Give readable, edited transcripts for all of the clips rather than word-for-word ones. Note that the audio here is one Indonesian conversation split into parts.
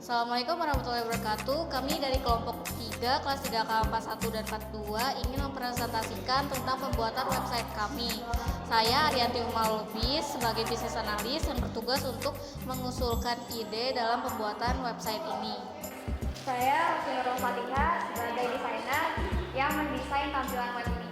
Assalamualaikum warahmatullahi wabarakatuh. Kami dari kelompok 3, kelas 3 kelas 1 dan 42 ingin mempresentasikan tentang pembuatan website kami. Saya Arianti Umalubis sebagai bisnis analis yang bertugas untuk mengusulkan ide dalam pembuatan website ini. Saya Rofinurul Fatihah sebagai desainer yang mendesain tampilan web ini.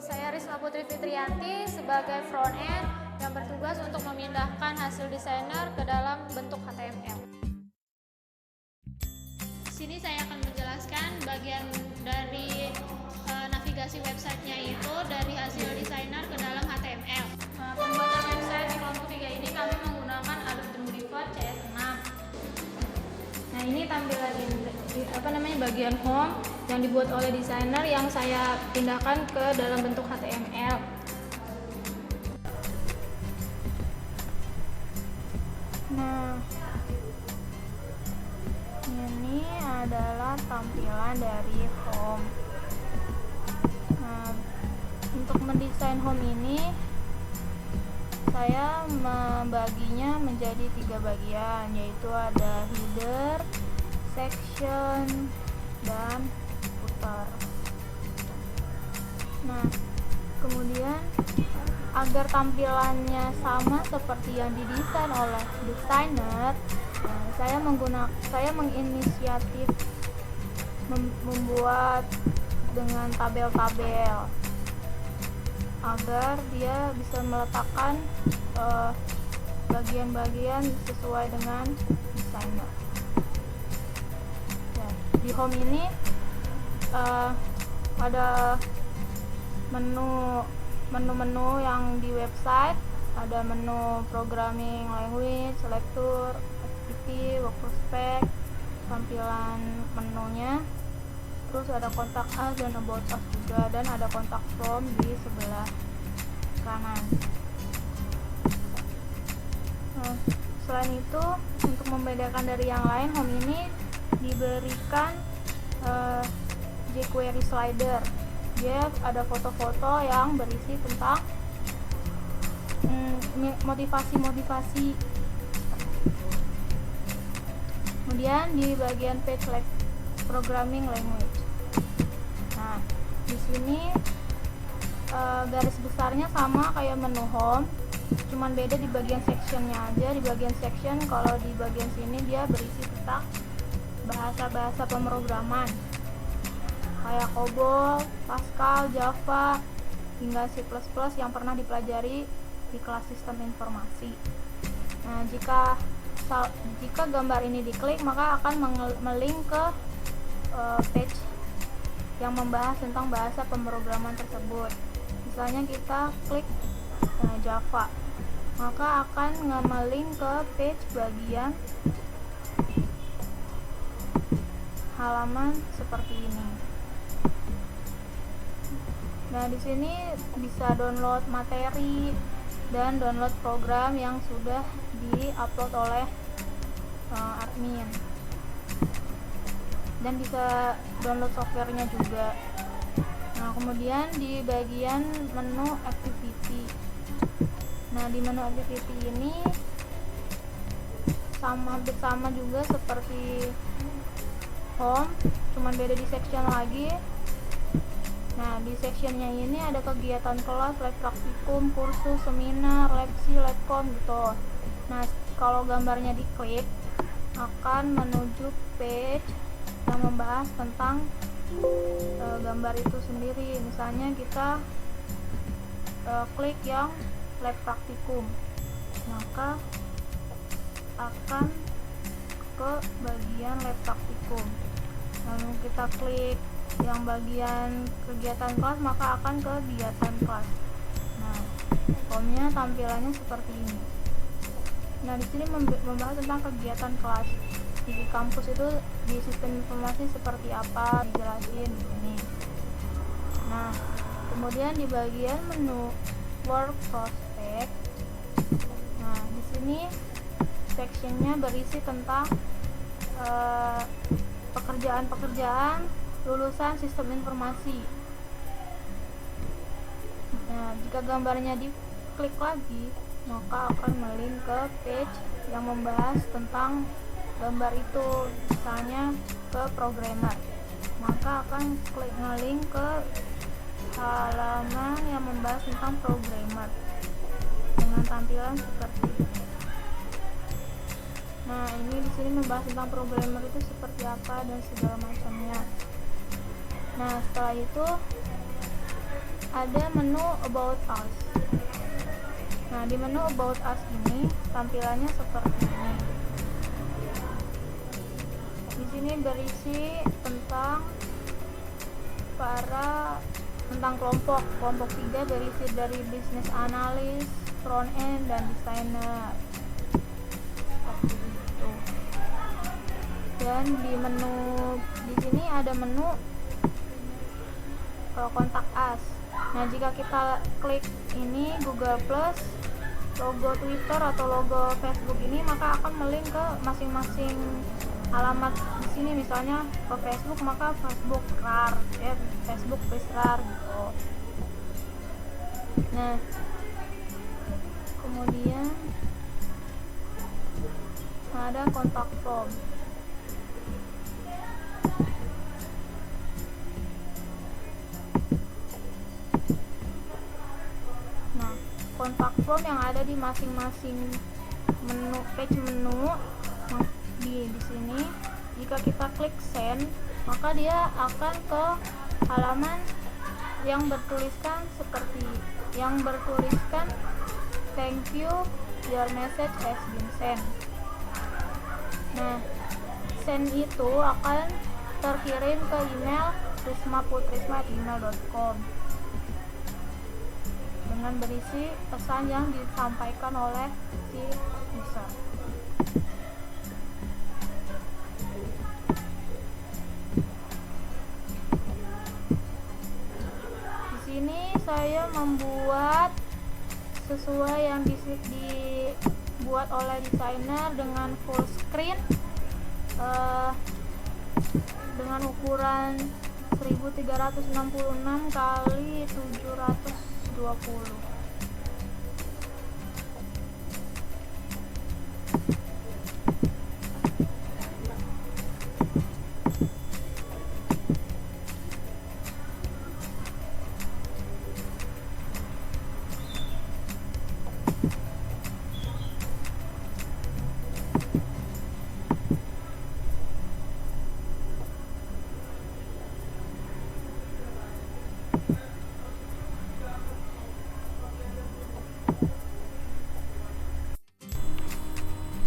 Saya Risma Putri Fitrianti sebagai front end yang bertugas untuk memindahkan hasil desainer ke dalam bentuk HTML. Di sini saya akan menjelaskan bagian dari navigasi websitenya itu dari hasil desainer ke dalam HTML. Pembuatan website di kelompok 3 ini kami menggunakan Adobe Moviefone CS6. Nah, ini tampilan bagian home yang dibuat oleh desainer yang saya pindahkan ke dalam bentuk HTML. Nah, ini adalah tampilan dari home. Nah, untuk mendesain home ini saya membaginya menjadi 3 bagian, yaitu ada header, section, dan footer. Nah, kemudian agar tampilannya sama seperti yang didesain oleh desainer, saya menginisiatif membuat dengan tabel-tabel agar dia bisa meletakkan bagian-bagian sesuai dengan desainer. Ya, di home ini ada menu-menu yang di website, ada menu programming language, selector, activity, workflow spec, tampilan menunya, terus ada kontak us dan about us juga, dan ada kontak form di sebelah kanan. Nah, selain itu, untuk membedakan dari yang lain, home ini diberikan jQuery slider. Dia ada foto-foto yang berisi tentang motivasi. Kemudian di bagian page programming language. Nah, di sini garis besarnya sama kayak menu home, cuman beda di bagian sectionnya aja. Di bagian section, kalau di bagian sini dia berisi tentang bahasa-bahasa pemrograman kayak COBOL, Pascal, Java, hingga C++ yang pernah dipelajari di kelas sistem informasi. Nah, jika gambar ini diklik, maka akan melink ke page yang membahas tentang bahasa pemrograman tersebut. Misalnya kita klik Java, maka akan nge-link ke page bagian halaman seperti ini. Nah, di sini bisa download materi dan download program yang sudah di-upload oleh admin. Dan bisa download softwarenya juga. Nah, kemudian di bagian menu activity. Nah, di menu activity ini hampir sama juga seperti home, cuman beda di section lagi. Nah, di sectionnya ini ada kegiatan kelas, lab praktikum, kursus, seminar, lepsi, labcom gitu. Nah, kalau gambarnya diklik, akan menuju page yang membahas tentang gambar itu sendiri. Misalnya kita klik yang lab praktikum, maka akan ke bagian lab praktikum. Lalu kita klik yang bagian kegiatan kelas, maka akan ke kegiatan kelas. Nah, home-nya tampilannya seperti ini. Nah, di sini membahas tentang kegiatan kelas di kampus itu di sistem informasi seperti apa, dijelasin di sini. Nah, kemudian di bagian menu work prospect. Nah, di sini sectionnya berisi tentang pekerjaan lulusan sistem informasi. Nah, jika gambarnya diklik lagi, maka akan melink ke page yang membahas tentang gambar itu, misalnya ke programmer, maka akan klik ngelink ke halaman yang membahas tentang programmer dengan tampilan seperti ini. Nah, ini di sini membahas tentang programmer itu seperti apa dan segala macamnya. Nah, setelah itu ada menu About Us. Nah, di menu About Us ini tampilannya seperti ini. Di sini berisi tentang kelompok 3 berisi dari business analyst, front end, dan designer. Seperti itu. Dan di sini ada menu kontak us. Nah, jika kita klik ini Google Plus, logo Twitter atau logo Facebook ini, maka akan melink ke masing-masing alamat di sini. Misalnya ke Facebook, maka Facebook rar, Facebook plus rar gitu. Nah, kemudian ada kontak form. Nah, kontak form yang ada di masing-masing page menu di sini, jika kita klik send, maka dia akan ke halaman yang bertuliskan thank you, your message has been sent. Nah, send itu akan terkirim ke email rismaputrisma@gmail.com dengan berisi pesan yang disampaikan oleh si user. Di sini saya membuat sesuai yang dibuat oleh desainer dengan full screen dengan ukuran 1366 kali 720.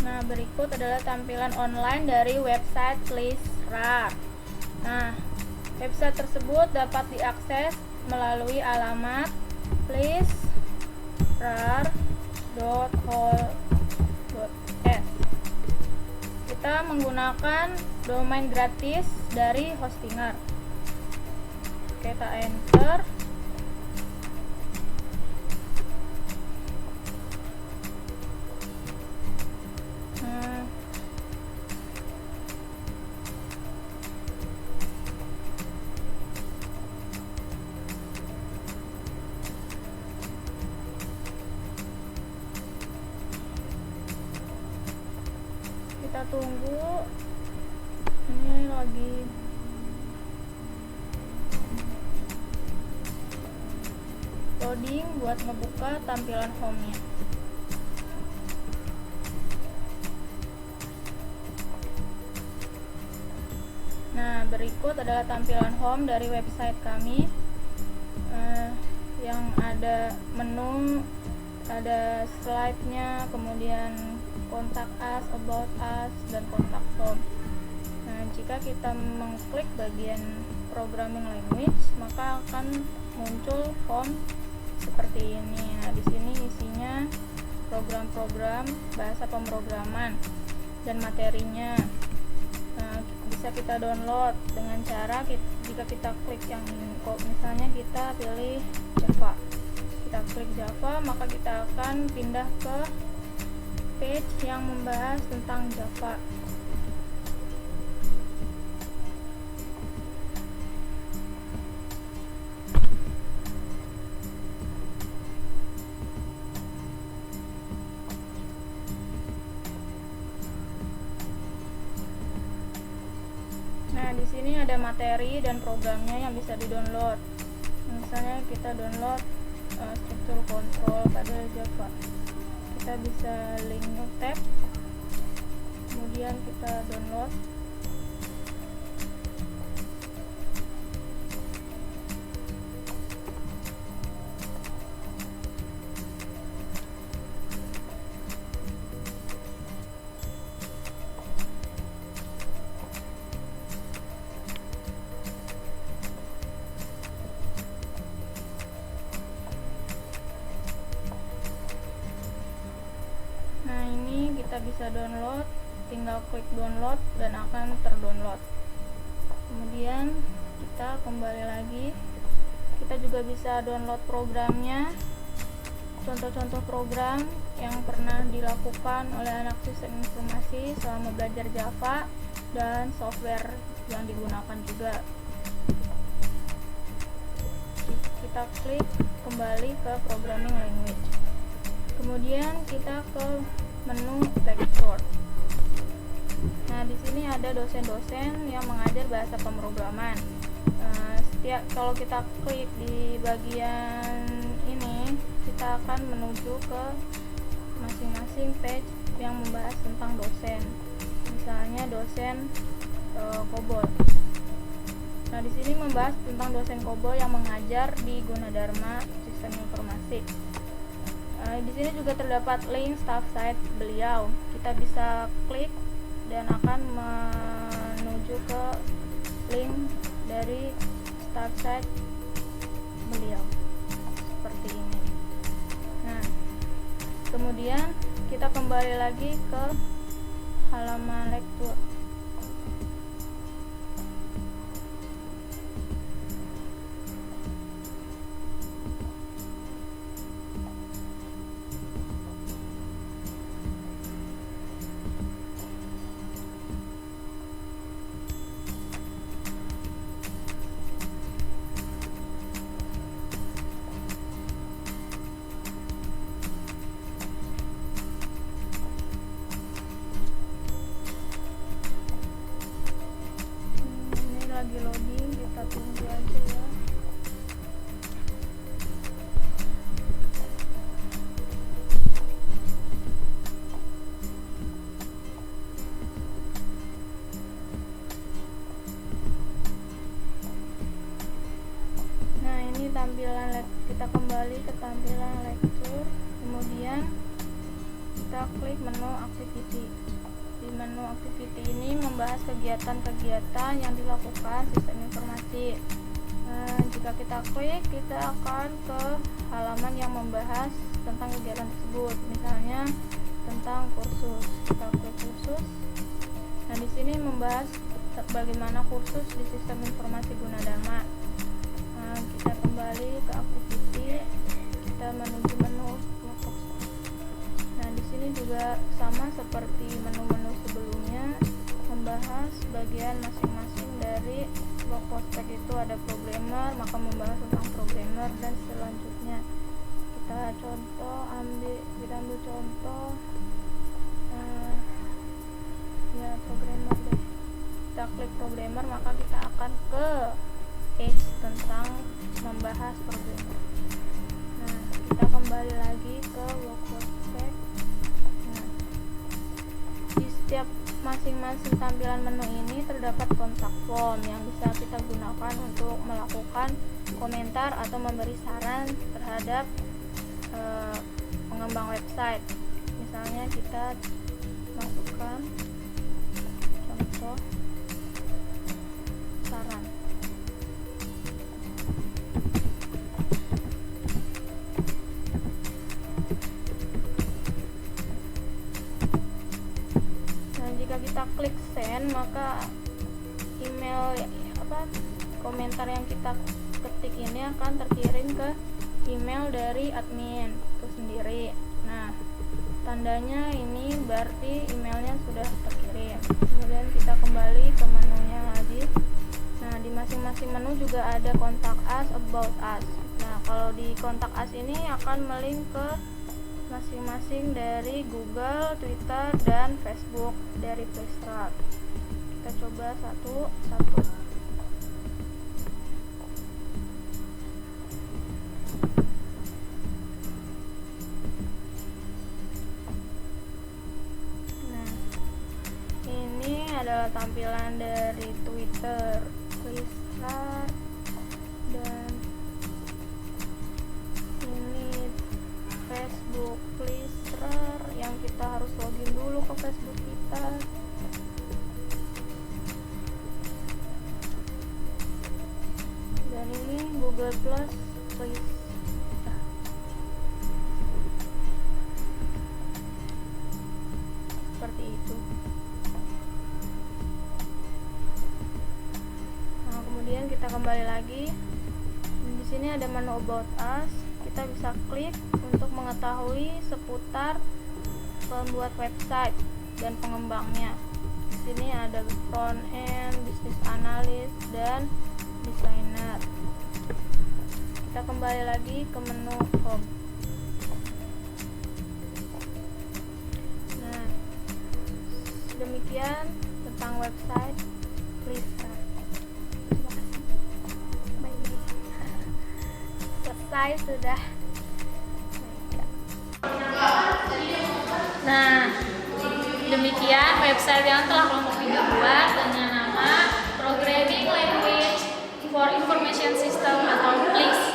Nah, berikut adalah tampilan online dari website Please.rar. Nah, website tersebut dapat diakses melalui alamat pleaserar.hol.s. Kita menggunakan domain gratis dari Hostinger. Kita enter. Kita tunggu, ini lagi loading buat ngebuka tampilan home-nya. Nah, berikut adalah tampilan home dari website kami, yang ada menu, ada slide-nya, kemudian kontak us, about us, dan kontak form. Nah, jika kita mengklik bagian programming language, maka akan muncul form seperti ini. Nah, di sini isinya program-program bahasa pemrograman dan materinya. Nah, bisa kita download dengan cara jika kita klik yang ini. Misalnya kita pilih Java, kita klik Java, maka kita akan pindah ke page yang membahas tentang Java. di sini ada materi dan programnya yang bisa di-download. Misalnya kita download struktur kontrol pada Java. Kita bisa link tab, kemudian kita download. Nah, ini kita bisa download, tinggal klik download dan akan terdownload. Kemudian kita kembali lagi, kita juga bisa download programnya, contoh-contoh program yang pernah dilakukan oleh anak sistem informasi selama belajar Java dan software yang digunakan juga. Kita klik kembali ke programming language. Kemudian kita ke menu lecture. Nah, di sini ada dosen-dosen yang mengajar bahasa pemrograman. Kalau kita klik di bagian ini, kita akan menuju ke masing-masing page yang membahas tentang dosen. Misalnya dosen COBOL. Nah, di sini membahas tentang dosen COBOL yang mengajar di Gunadarma Sistem Informasi. Di sini juga terdapat link staff site beliau. Kita bisa klik dan akan menuju ke link dari staff site beliau seperti ini. Nah, kemudian kita kembali lagi ke halaman lektur. Ini lagi loading, kita tunggu aja ya. Nah, ini tampilan kita kembali ke tampilan lecture, kemudian kita klik menu activity. Di menu activity ini membahas kegiatan-kegiatan yang dilakukan sistem informasi. Jika kita klik, kita akan ke halaman yang membahas tentang kegiatan tersebut. Misalnya tentang kursus. Kita klik kursus. Nah, di sini membahas bagaimana kursus di sistem informasi Gunadarma. Kita kembali ke activity, kita menuju menu workbox. Nah, di sini juga sama seperti menu-menu sebelumnya, membahas bagian masing-masing dari work prospect. Itu ada programmer, maka membahas tentang programmer dan selanjutnya. Kita ambil contoh ya programmer deh. Kita klik programmer, maka kita akan ke page tentang membahas programmer. Nah, kita kembali lagi ke work prospect. Nah, di setiap masing-masing tampilan menu ini terdapat kontak form yang bisa kita gunakan untuk melakukan komentar atau memberi saran terhadap pengembang website. Misalnya kita masukkan contoh saran. Nah, jika kita klik send, maka email komentar yang kita ketik ini akan terkirim ke email dari admin itu sendiri. Nah, tandanya ini berarti emailnya sudah terkirim. Kemudian kita kembali ke menunya lagi. Nah, di masing-masing menu juga ada kontak us, about us. Nah, kalau di kontak us ini akan melink ke masing-masing dari Google, Twitter, dan Facebook dari Playstrat. kita coba satu-satu. Nah, ini adalah tampilan dari Twitter. Please start. Dan ini Facebook, please start, yang kita harus login dulu ke Facebook kita. Dan ini Google Plus, please. Seperti itu. Nah, kemudian kita kembali lagi. Di sini ada menu About Us. Kita bisa klik untuk mengetahui seputar pembuat website dan pengembangnya. Di sini ada front end, business analyst, dan designer. Kita kembali lagi ke menu home. Nah, demikian tentang website. Please start. Terima kasih. Bye-bye. Selesai sudah. Nah, demikian website yang telah kelompok 3 buat dengan nama Programming Language for Information System atau PLIS.